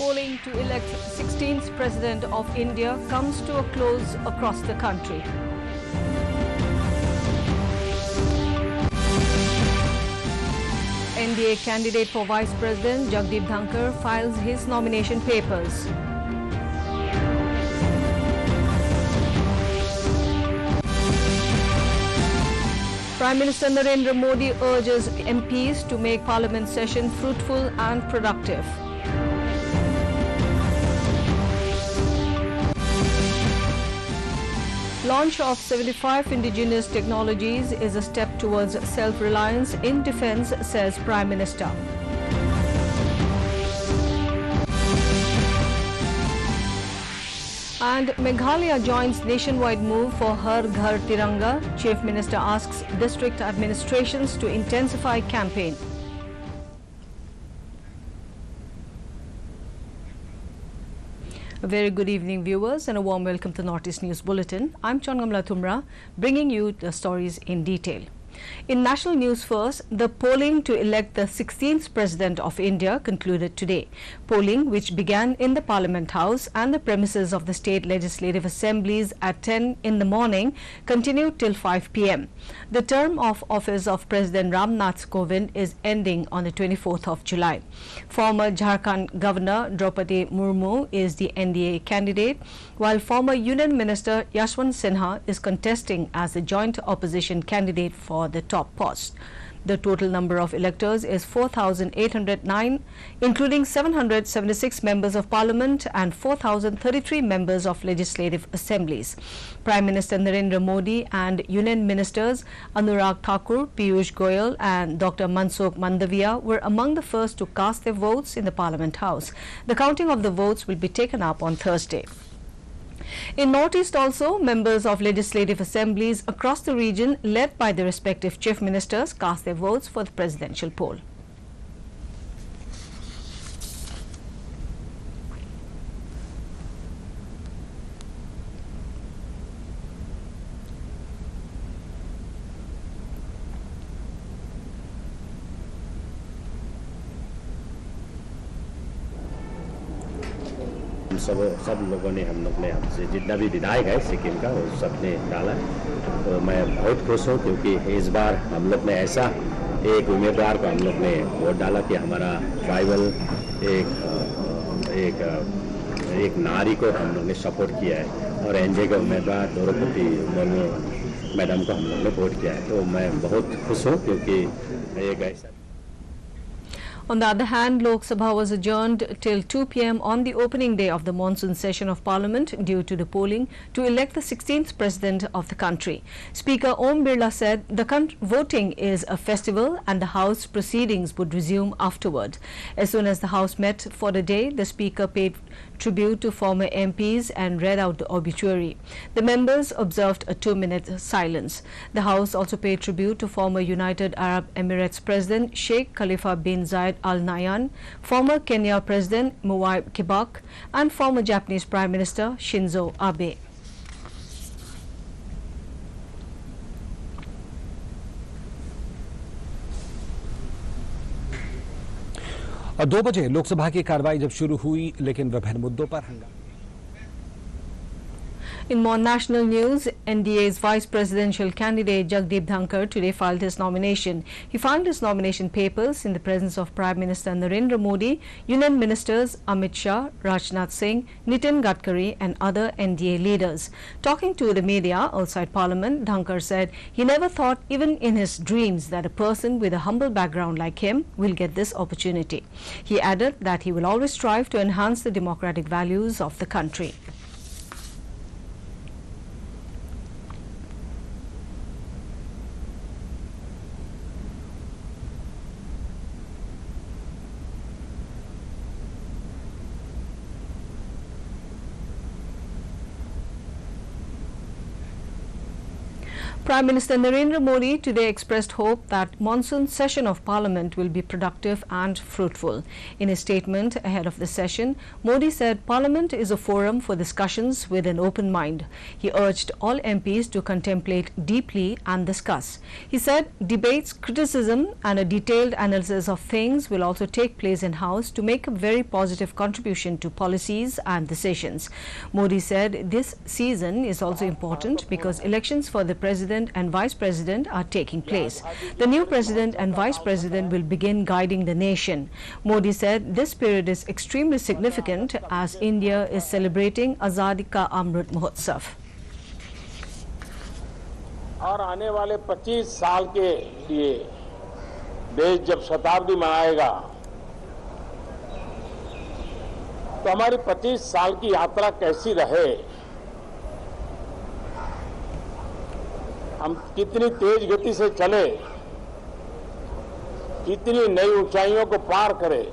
polling to elect 16th President of India comes to a close across the country. NDA candidate for Vice President Jagdeep Dhankar files his nomination papers. Prime Minister Narendra Modi urges MPs to make Parliament session fruitful and productive. Launch of 75 indigenous technologies is a step towards self-reliance in defence, says Prime Minister. And Meghalaya joins nationwide move for Har Ghar Tiranga. Chief Minister asks district administrations to intensify campaign. A very good evening, viewers, and a warm welcome to Northeast News Bulletin. I'm Chongamla Thumra, bringing you the stories in detail. In national news first, the polling to elect the 16th President of India concluded today. Polling, which began in the Parliament House and the premises of the state legislative assemblies at 10 in the morning, continued till 5 p.m. The term of office of President Ram Nath Kovind is ending on the 24th of July. Former Jharkhand Governor Draupadi Murmu is the NDA candidate, while former Union Minister Yashwant Sinha is contesting as the joint opposition candidate for the top post. The total number of electors is 4,809, including 776 members of parliament and 4,033 members of legislative assemblies. Prime Minister Narendra Modi and Union Ministers Anurag Thakur, Piyush Goyal and Dr. Mansukh Mandaviya were among the first to cast their votes in the Parliament House. The counting of the votes will be taken up on Thursday. In Northeast also, members of legislative assemblies across the region, led by the respective chief ministers, cast their votes for the presidential poll. सब लोगों ने हम लोग ने हमसे जितना भी विधायक है सिक्किम का वो सबने डाला। तो मैं बहुत खुश हूँ क्योंकि इस बार हम लोग ने ऐसा एक उम्मीदवार को हम लोग ने वोट डाला कि हमारा ट्राइबल एक नारी को हम लोग ने सपोर्ट किया है और एनजे के उम्मीदवार द्रौपदी मुर्मू मैडम को हम लोग ने वोट किया है। तो मैं बहुत खुश हूँ क्योंकि एक ऐसा। On the other hand, Lok Sabha was adjourned till 2 p.m. on the opening day of the monsoon session of Parliament due to the polling to elect the 16th President of the country. Speaker Om Birla said the voting is a festival and the House proceedings would resume afterward. As soon as the House met for the day, the Speaker paid tribute to former MPs and read out the obituary. The members observed a 2-minute silence. The House also paid tribute to former United Arab Emirates President Sheikh Khalifa bin Zayed Al Nahyan, former Kenya President Mwai Kibaki, and former Japanese Prime Minister Shinzo Abe. और 2 बजे लोकसभा की कार्रवाई जब शुरू हुई, लेकिन विभिन्न मुद्दों पर हंगामा। In more national news, NDA's vice presidential candidate Jagdeep Dhankar today filed his nomination. He filed his nomination papers in the presence of Prime Minister Narendra Modi, Union Ministers Amit Shah, Rajnath Singh, Nitin Gadkari and other NDA leaders. Talking to the media outside Parliament, Dhankar said he never thought even in his dreams that a person with a humble background like him will get this opportunity. He added that he will always strive to enhance the democratic values of the country. Prime Minister Narendra Modi today expressed hope that monsoon session of Parliament will be productive and fruitful. In a statement ahead of the session, Modi said Parliament is a forum for discussions with an open mind. He urged all MPs to contemplate deeply and discuss. He said debates, criticism and a detailed analysis of things will also take place in House to make a very positive contribution to policies and decisions. Modi said this season is also important because elections for the President and Vice President are taking place. The new President and Vice President will begin guiding the nation. Modi said this period is extremely significant as India is celebrating Azadi Ka Amrit Mahotsav. और आने वाले 25 साल के लिए देश जब शताब्दी मनाएगा तो हमारी 25 साल की यात्रा कैसी रहे, हम कितनी तेज गति से चले, कितनी नई ऊंचाइयों को पार करें,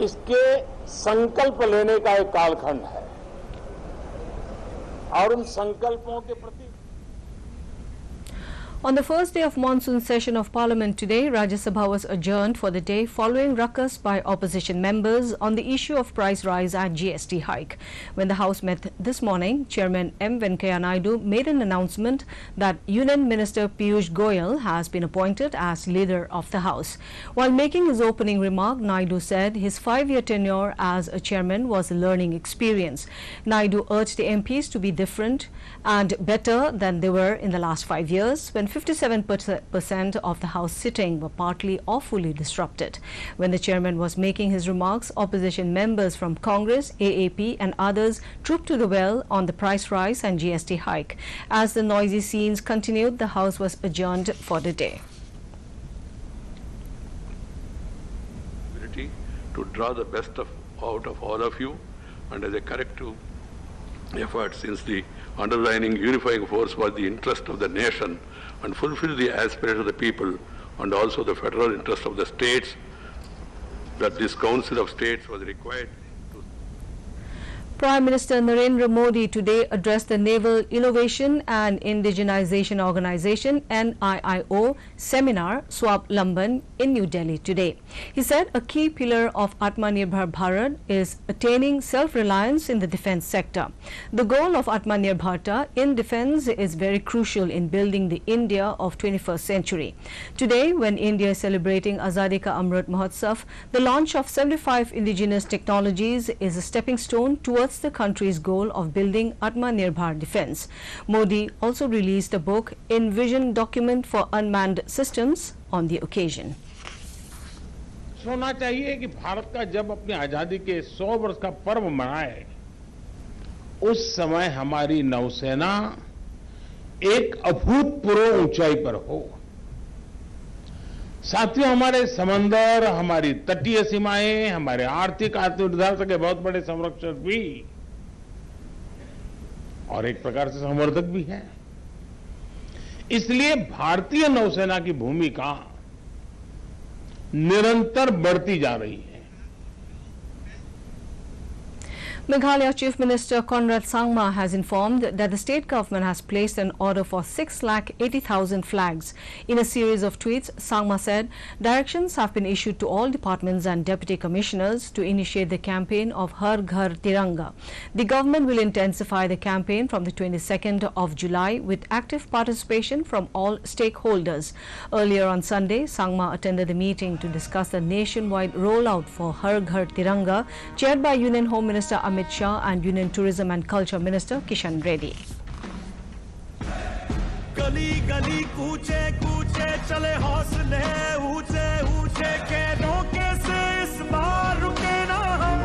इसके संकल्प लेने का एक कालखंड है और उन संकल्पों के प्रति On the first day of monsoon session of Parliament today, Rajya Sabha was adjourned for the day following ruckus by opposition members on the issue of price rise and GST hike. When the House met this morning, Chairman M. Venkaiah Naidu made an announcement that Union Minister Piyush Goyal has been appointed as leader of the House. While making his opening remark, Naidu said his 5-year tenure as a chairman was a learning experience. Naidu urged the MPs to be different and better than they were in the last 5 years, when 57% of the House sitting were partly or fully disrupted. When the chairman was making his remarks, opposition members from Congress, AAP and others trooped to the well on the price rise and GST hike. As the noisy scenes continued, the House was adjourned for the day. To draw the best out of all of you, and as a corrective effort, since the underlying unifying force was the interest of the nation and fulfill the aspirations of the people and also the federal interest of the states, that this Council of States was required. Prime Minister Narendra Modi today addressed the Naval Innovation and Indigenization Organization NIIO seminar Swavlamban in New Delhi today. He said a key pillar of Atmanirbhar Bharat is attaining self-reliance in the defense sector. The goal of Atmanirbharta in defense is very crucial in building the India of 21st century. Today, when India is celebrating Azadi Ka Amrit Mahotsav, the launch of 75 indigenous technologies is a stepping stone towards the country's goal of building Atmanirbhar defense. Modi also released a book, Envision Document for Unmanned Systems, on the occasion. सोचना चाहिए कि भारत का जब अपनी आजादी के 100 वर्ष का पर्व मनाए, उस समय हमारी नौसेना एक अभूतपूर्व ऊंचाई पर हो। साथियों, हमारे समंदर, हमारी तटीय सीमाएं, हमारे आर्थिक आत्मनिर्भरता के बहुत बड़े संरक्षक भी और एक प्रकार से संवर्धक भी हैं। इसलिए भारतीय नौसेना की भूमिका निरंतर बढ़ती जा रही है। Meghalaya Chief Minister Conrad Sangma has informed that the state government has placed an order for 6,80,000 flags. In a series of tweets, Sangma said directions have been issued to all departments and deputy commissioners to initiate the campaign of Har Ghar Tiranga. The government will intensify the campaign from the 22nd of July with active participation from all stakeholders. Earlier on Sunday, Sangma attended the meeting to discuss the nationwide rollout for Har Ghar Tiranga, chaired by Union Home Minister Amit Shah and Union Tourism and Culture Minister Kishan Reddy. गली गली कूचे कूचे चले हौसले ऊंचे ऊंचे के धोखे से इस बार रुके ना हम,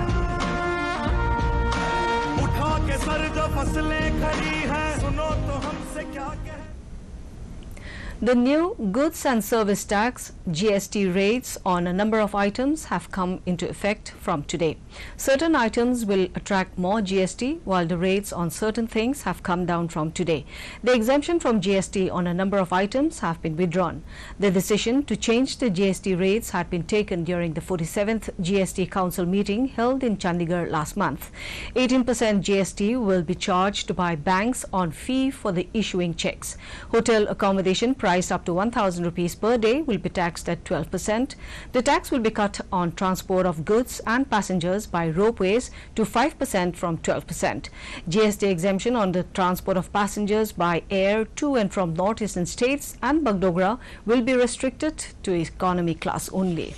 उठा के सर जो फसलें खड़ी हैं सुनो तो हमसे क्या कहे। The new goods and service tax GST rates on a number of items have come into effect from today. Certain items will attract more GST while the rates on certain things have come down from today. The exemption from GST on a number of items have been withdrawn. The decision to change the GST rates had been taken during the 47th GST Council meeting held in Chandigarh last month. 18% GST will be charged by banks on fee for the issuing checks. Hotel accommodation priced up to 1,000 rupees per day will be taxed at 12%. The tax will be cut on transport of goods and passengers by ropeways to 5% from 12%. GST exemption on the transport of passengers by air to and from northeastern states and Bagdogra will be restricted to economy class only.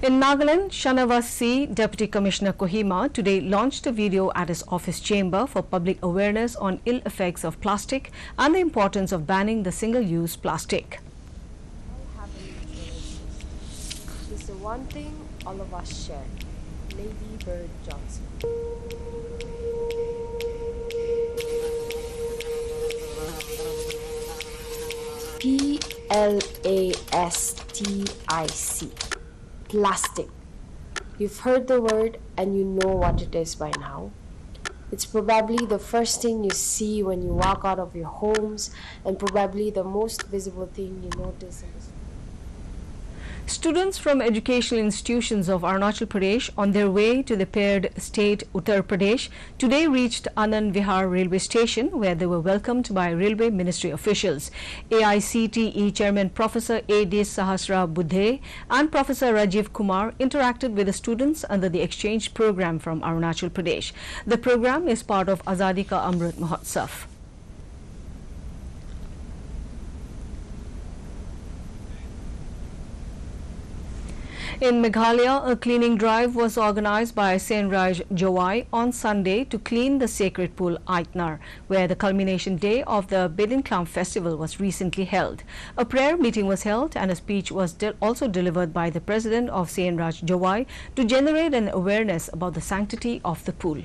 In Nagaland, Shanavas C, Deputy Commissioner Kohima, today launched a video at his office chamber for public awareness on ill effects of plastic and the importance of banning the single-use plastic. It's the one thing all of us share. Lady Bird Johnson. P-L-A-S-T-I-C. Plastic. You've heard the word and you know what it is by now. It's probably the first thing you see when you walk out of your homes and probably the most visible thing you notice in the street. Students from educational institutions of Arunachal Pradesh on their way to the paired state Uttar Pradesh today reached Anand Vihar railway station where they were welcomed by railway ministry officials. AICTE Chairman Professor A.D. Sahasra Buddhe and Professor Rajiv Kumar interacted with the students under the exchange program from Arunachal Pradesh. The program is part of Azadi Ka Amrit Mahotsav. In Meghalaya, a cleaning drive was organized by Sainraj Jawai on Sunday to clean the sacred pool Aitnar, where the culmination day of the Bedinklam festival was recently held. A prayer meeting was held and a speech was also delivered by the president of Sainraj Jawai to generate an awareness about the sanctity of the pool.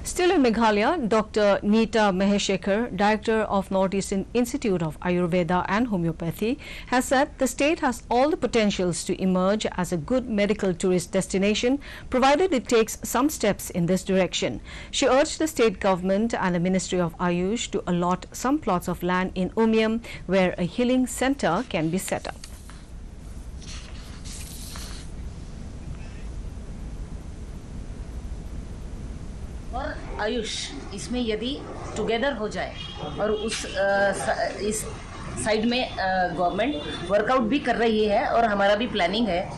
Still in Meghalaya, Dr. Neeta Maheshekar, Director of Northeastern Institute of Ayurveda and Homeopathy, has said the state has all the potentials to emerge as a good medical tourist destination, provided it takes some steps in this direction. She urged the state government and the Ministry of Ayush to allot some plots of land in Umiam where a healing center can be set up. और आयुष इसमें यदि together हो जाए और इस side में government workout भी कर रही है और हमारा भी प्लानिंग है,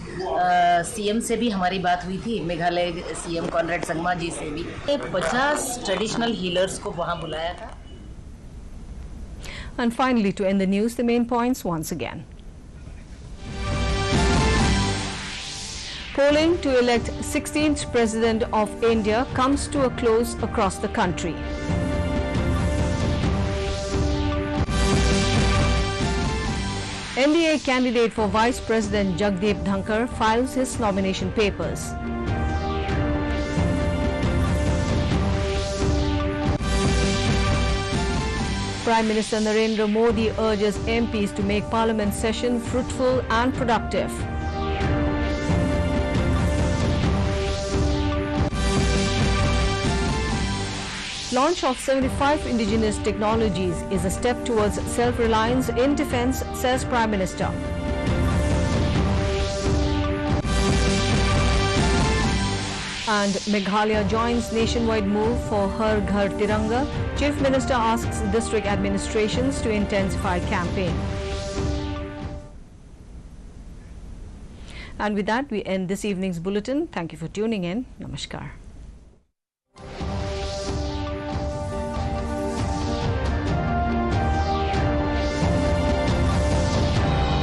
सीएम से भी हमारी बात हुई थी, मेघालय सीएम कॉनरेड संगमा जी से भी 50 ट्रेडिशनल हीलर्स को वहाँ बुलाया था. And finally, to end the news, the main points once again. Polling to elect 16th President of India comes to a close across the country. NDA candidate for Vice President Jagdeep Dhankar files his nomination papers. Prime Minister Narendra Modi urges MPs to make Parliament session fruitful and productive. Launch of 75 indigenous technologies is a step towards self-reliance in defence, says Prime Minister. And Meghalaya joins nationwide move for Har Ghar Tiranga. Chief Minister asks district administrations to intensify campaign. And with that, we end this evening's bulletin. Thank you for tuning in. Namaskar.